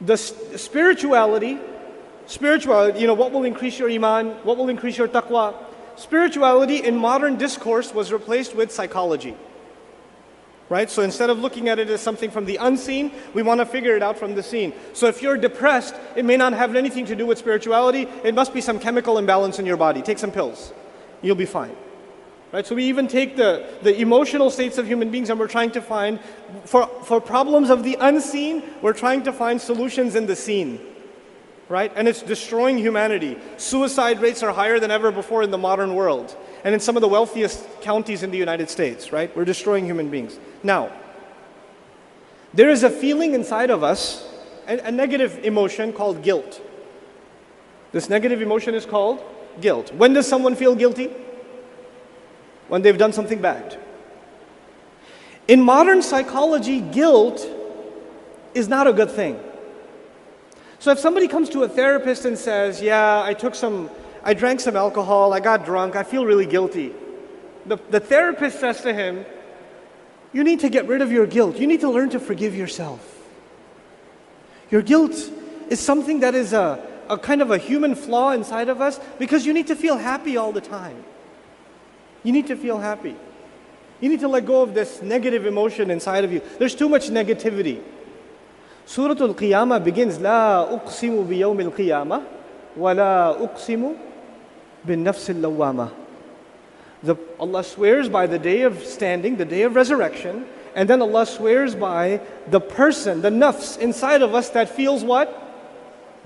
Spirituality, what will increase your iman, what will increase your taqwa? Spirituality in modern discourse was replaced with psychology. Right? So instead of looking at it as something from the unseen, we want to figure it out from the seen. So if you're depressed, it may not have anything to do with spirituality. It must be some chemical imbalance in your body. Take some pills. You'll be fine. Right? So we even take the emotional states of human beings and we're trying to find, for problems of the unseen, we're trying to find solutions in the seen. Right? And it's destroying humanity. Suicide rates are higher than ever before in the modern world. And in some of the wealthiest counties in the United States, right? We're destroying human beings. Now, there is a feeling inside of us, a negative emotion called guilt. This negative emotion is called guilt. When does someone feel guilty? When they've done something bad. In modern psychology, guilt is not a good thing. So if somebody comes to a therapist and says, yeah, I drank some alcohol, I got drunk, I feel really guilty. The therapist says to him, you need to get rid of your guilt. You need to learn to forgive yourself. Your guilt is something that is a kind of a human flaw inside of us because you need to feel happy all the time. You need to feel happy. You need to let go of this negative emotion inside of you. There's too much negativity. Surah Al-Qiyamah begins, لا أقسم بيوم القيامة ولا أقسم بالنفس اللوامة. Allah swears by the day of standing, the day of resurrection, and then Allah swears by the person, the nafs inside of us that feels what?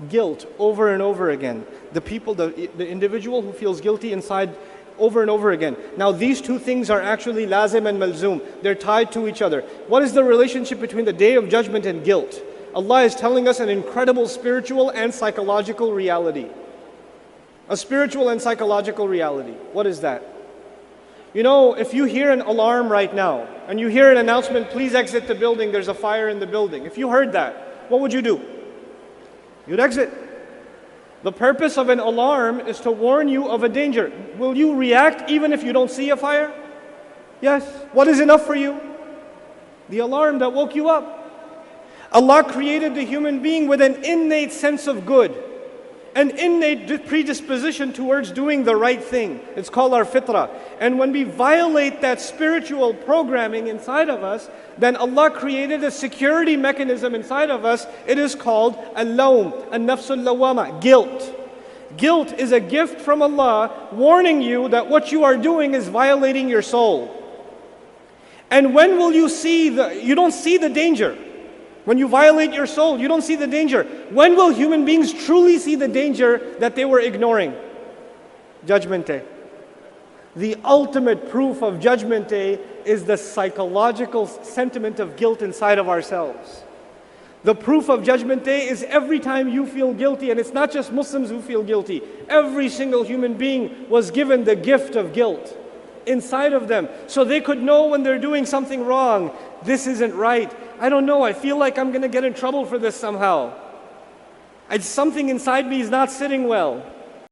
Guilt over and over again. The people, the individual who feels guilty inside over and over again. Now these two things are actually lazim and malzoom. They're tied to each other. What is the relationship between the day of judgment and guilt? Allah is telling us an incredible spiritual and psychological reality. A spiritual and psychological reality. What is that? You know, if you hear an alarm right now, and you hear an announcement, please exit the building, there's a fire in the building. If you heard that, what would you do? You'd exit. The purpose of an alarm is to warn you of a danger. Will you react even if you don't see a fire? Yes. What is enough for you? The alarm that woke you up. Allah created the human being with an innate sense of good, an innate predisposition towards doing the right thing. It's called our fitrah. And when we violate that spiritual programming inside of us, then Allah created a security mechanism inside of us. It is called al-lawm, an-nafs al-lawwama, guilt. Guilt is a gift from Allah warning you that what you are doing is violating your soul. And when will you see you don't see the danger. When you violate your soul, you don't see the danger. When will human beings truly see the danger that they were ignoring? Judgment Day. The ultimate proof of Judgment Day is the psychological sentiment of guilt inside of ourselves. The proof of Judgment Day is every time you feel guilty, and it's not just Muslims who feel guilty. Every single human being was given the gift of guilt inside of them, so they could know when they're doing something wrong. This isn't right. I don't know, I feel like I'm going to get in trouble for this somehow. Something inside me is not sitting well.